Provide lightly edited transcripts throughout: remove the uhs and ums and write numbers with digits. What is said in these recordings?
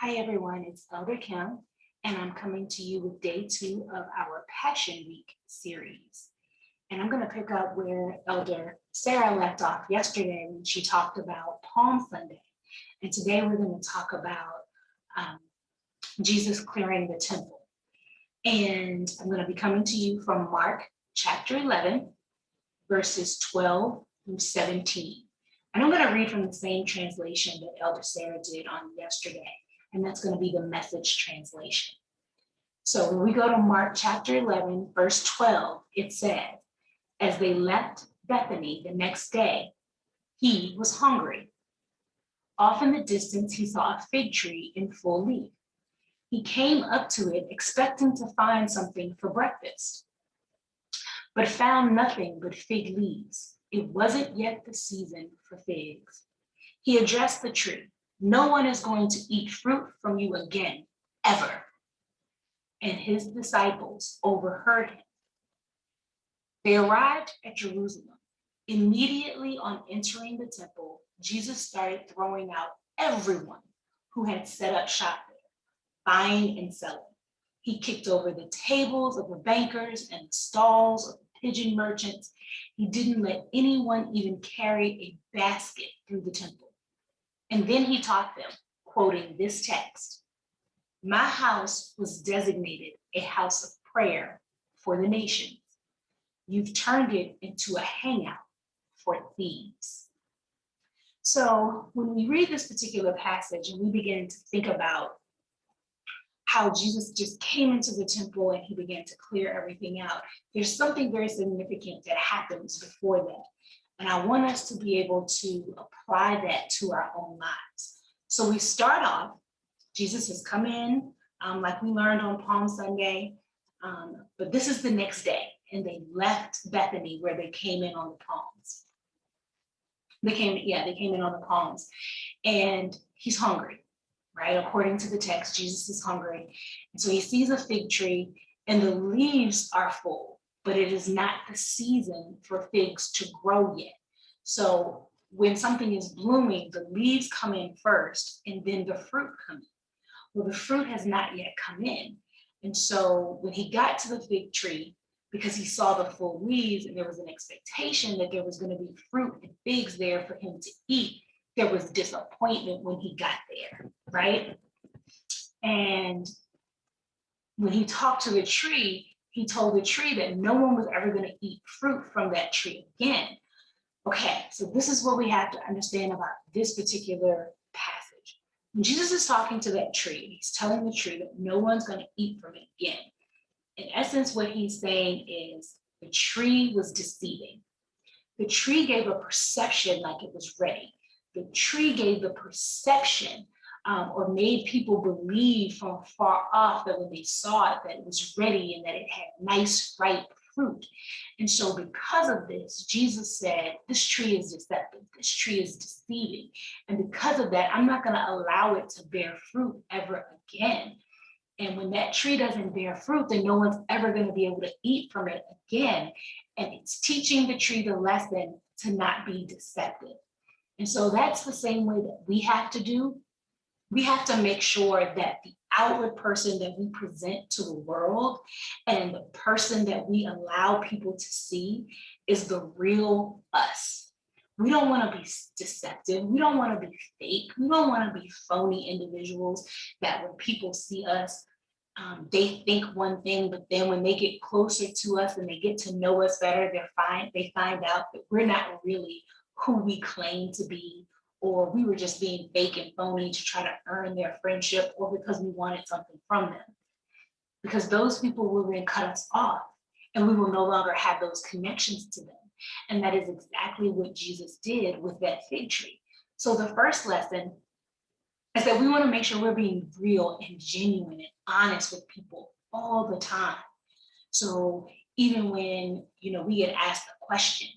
Hi everyone, it's Elder Kim, and I'm coming to you with day 2 of our Passion Week series. And I'm going to pick up where Elder Sarah left off yesterday when she talked about Palm Sunday. And today we're going to talk about Jesus clearing the temple. And I'm going to be coming to you from Mark chapter 11, verses 12 through 17. And I'm going to read from the same translation that Elder Sarah did on yesterday. And that's going to be the Message translation. So when we go to Mark chapter 11, verse 12, it says, as they left Bethany the next day, he was hungry. Off in the distance, he saw a fig tree in full leaf. He came up to it expecting to find something for breakfast, but found nothing but fig leaves. It wasn't yet the season for figs. He addressed the tree. No one is going to eat fruit from you again, ever. And his disciples overheard him. They arrived at Jerusalem. Immediately on entering the temple, Jesus started throwing out everyone who had set up shop there, buying and selling. He kicked over the tables of the bankers and the stalls of the pigeon merchants. He didn't let anyone even carry a basket through the temple. And then he taught them, quoting this text, "My house was designated a house of prayer for the nations. You've turned it into a hangout for thieves." So when we read this particular passage and we begin to think about how Jesus just came into the temple and he began to clear everything out, there's something very significant that happens before that. And I want us to be able to apply that to our own lives. So we start off, Jesus has come in, like we learned on Palm Sunday, but this is the next day. And they left Bethany where they came in on the palms. They came in on the palms. And he's hungry, right? According to the text, Jesus is hungry. And so he sees a fig tree and the leaves are full, but it is not the season for figs to grow yet. So when something is blooming, the leaves come in first and then the fruit comes in. Well, the fruit has not yet come in. And so when he got to the fig tree, because he saw the full leaves and there was an expectation that there was going to be fruit and figs there for him to eat, there was disappointment when he got there, right? And when he talked to the tree, he told the tree that no one was ever going to eat fruit from that tree again. Okay, so this is what we have to understand about this particular passage. When Jesus is talking to that tree, he's telling the tree that no one's going to eat from it again. In essence, what he's saying is the tree was deceiving. The tree gave a perception like it was ready. The tree gave the perception or made people believe from far off that when they saw it, that it was ready and that it had nice, ripe fruit. And so because of this, Jesus said, this tree is deceptive. This tree is deceiving. And because of that, I'm not going to allow it to bear fruit ever again. And when that tree doesn't bear fruit, then no one's ever going to be able to eat from it again. And it's teaching the tree the lesson to not be deceptive. And so that's the same way that we have to do. We have to make sure that the outward person that we present to the world and the person that we allow people to see is the real us. We don't want to be deceptive. We don't want to be fake. We don't want to be phony individuals that when people see us, they think one thing, but then when they get closer to us and they get to know us better, they find out that we're not really who we claim to be, or we were just being fake and phony to try to earn their friendship or because we wanted something from them. Because those people will then cut us off and we will no longer have those connections to them. And that is exactly what Jesus did with that fig tree. So the first lesson is that we want to make sure we're being real and genuine and honest with people all the time. So even when we get asked a question,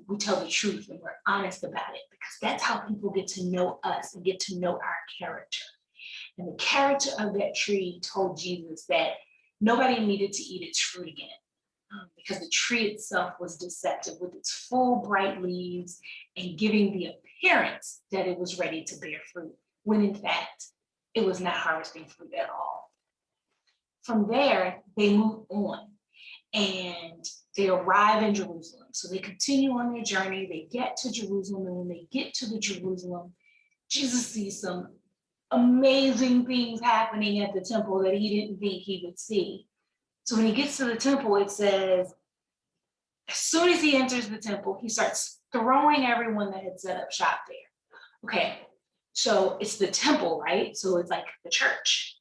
we tell the truth and we're honest about it, because that's how people get to know us and get to know our character. And the character of that tree told Jesus that nobody needed to eat its fruit again. Because the tree itself was deceptive with its full bright leaves and giving the appearance that it was ready to bear fruit, when in fact it was not harvesting fruit at all. From there, they move on and they arrive in Jerusalem. So they continue on their journey, they get to Jerusalem, and when they get to the Jerusalem, Jesus sees some amazing things happening at the temple that he didn't think he would see. So when he gets to the temple, it says, as soon as he enters the temple, he starts throwing everyone that had set up shop there. Okay, so it's the temple, right? So it's like the church,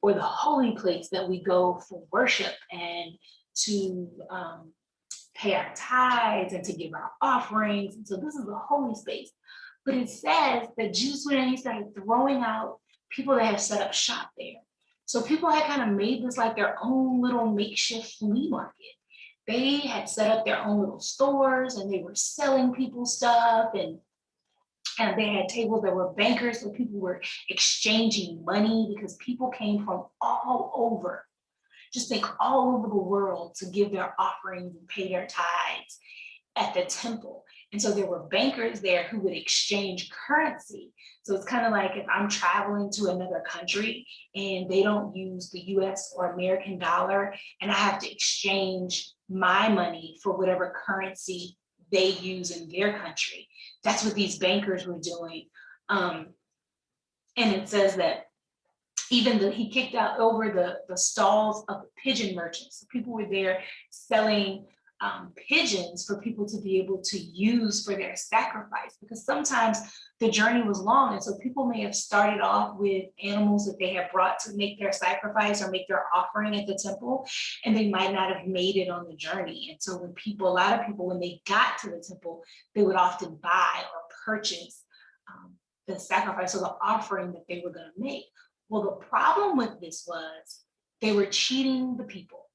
or the holy place that we go for worship and to pay our tithes and to give our offerings. And so this is a holy space. But it says that Jesus went and he started throwing out people that have set up shop there. So people had kind of made this like their own little makeshift flea market. They had set up their own little stores and they were selling people stuff, and they had tables that were bankers, so people were exchanging money because people came from all over, just think all over the world, to give their offerings and pay their tithes at the temple. And so there were bankers there who would exchange currency. So it's kind of like if I'm traveling to another country and they don't use the US or American dollar, and I have to exchange my money for whatever currency they use in their country. That's what these bankers were doing. And it says that even he kicked out over the stalls of the pigeon merchants. So people were there selling pigeons for people to be able to use for their sacrifice, because sometimes the journey was long, and so people may have started off with animals that they had brought to make their sacrifice or make their offering at the temple, and they might not have made it on the journey. And so when a lot of people, when they got to the temple, they would often buy or purchase the sacrifice or the offering that they were going to make. Well, the problem with this was they were cheating the people.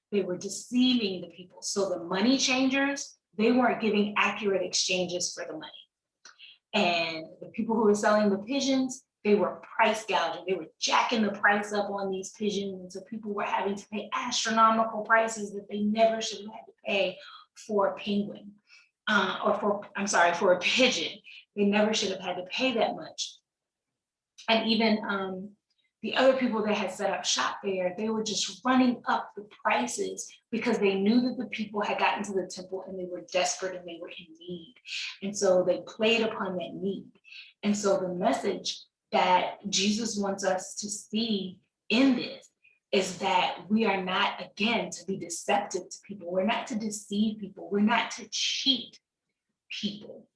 They were deceiving the people. So the money changers, they weren't giving accurate exchanges for the money. And the people who were selling the pigeons, they were price gouging. They were jacking the price up on these pigeons. And so people were having to pay astronomical prices that they never should have had to pay for a penguin, for a pigeon. They never should have had to pay that much. And even the other people that had set up shop there, they were just running up the prices because they knew that the people had gotten to the temple and they were desperate and they were in need. And so they played upon that need. And so the message that Jesus wants us to see in this is that we are not, again, to be deceptive to people. We're not to deceive people. We're not to cheat people.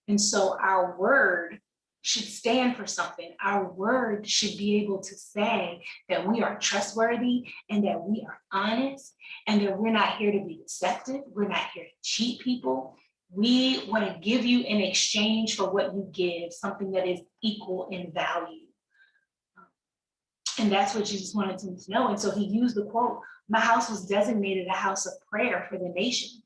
And so our word should stand for something. Our word should be able to say that we are trustworthy and that we are honest and that we're not here to be deceptive. We're not here to cheat people. We want to give you in exchange for what you give, something that is equal in value. And that's what Jesus wanted them to know. And so he used the quote, "My house was designated a house of prayer for the nations."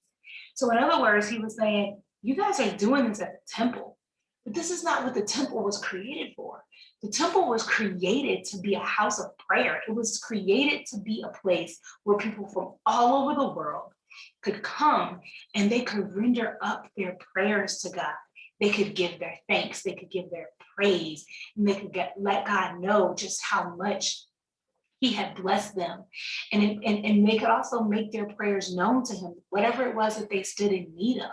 So in other words, he was saying, you guys are doing this at the temple. But this is not what the temple was created for. The temple was created to be a house of prayer. It was created to be a place where people from all over the world could come and they could render up their prayers to God. They could give their thanks, they could give their praise, and they could let God know just how much he had blessed them. And they could also make their prayers known to him, whatever it was that they stood in need of.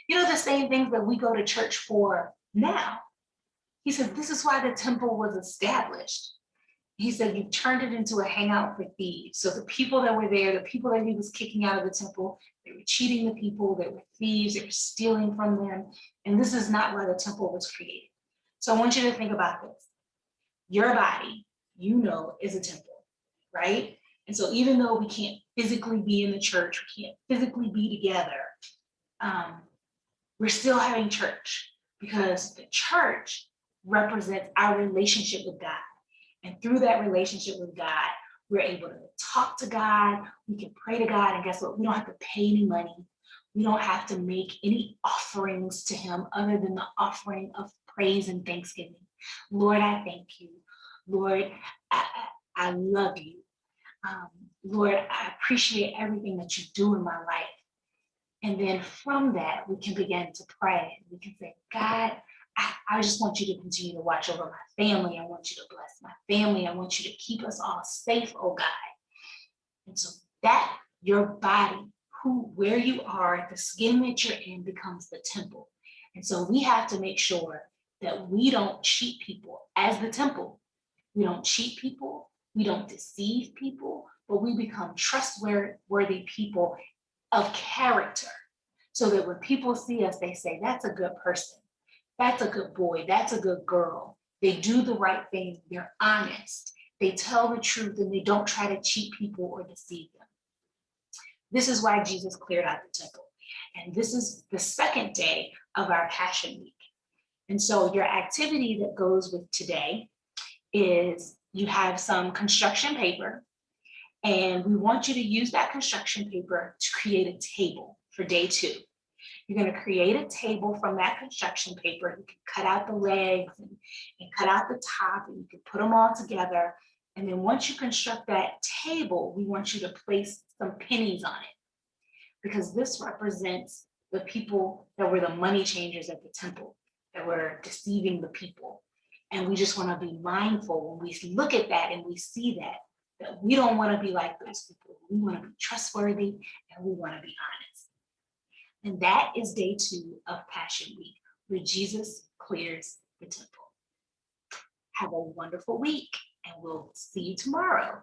You know, the same things that we go to church for now. He said, this is why the temple was established. He said, you've turned it into a hangout for thieves. So the people that were there, the people that he was kicking out of the temple, they were cheating the people, they were thieves, they were stealing from them. And this is not why the temple was created. So I want you to think about this. Your body, you know, is a temple, right? And so even though we can't physically be in the church, we can't physically be together, we're still having church, because the church represents our relationship with God. And through that relationship with God, we're able to talk to God, we can pray to God, and guess what? We don't have to pay any money. We don't have to make any offerings to him other than the offering of praise and thanksgiving. Lord, I thank you. Lord, I love you. Lord, I appreciate everything that you do in my life. And then from that, we can begin to pray. We can say, God, I just want you to continue to watch over my family. I want you to bless my family. I want you to keep us all safe, oh God. And so that your body, where you are, the skin that you're in becomes the temple. And so we have to make sure that we don't cheat people as the temple. We don't cheat people. We don't deceive people, but we become trustworthy people of character, so that when people see us, they say, that's a good person. That's a good boy. That's a good girl. They do the right thing. They're honest. They tell the truth and they don't try to cheat people or deceive them. This is why Jesus cleared out the temple. And this is the second day of our Passion Week. And so your activity that goes with today is you have some construction paper, and we want you to use that construction paper to create a table for day 2. You're going to create a table from that construction paper. You can cut out the legs and cut out the top, and you can put them all together. And then once you construct that table, we want you to place some pennies on it, because this represents the people that were the money changers at the temple, that were deceiving the people. And we just want to be mindful when we look at that and we see that we don't want to be like those people. We want to be trustworthy and we want to be honest. And that is day 2 of Passion Week, where Jesus clears the temple. Have a wonderful week, and we'll see you tomorrow.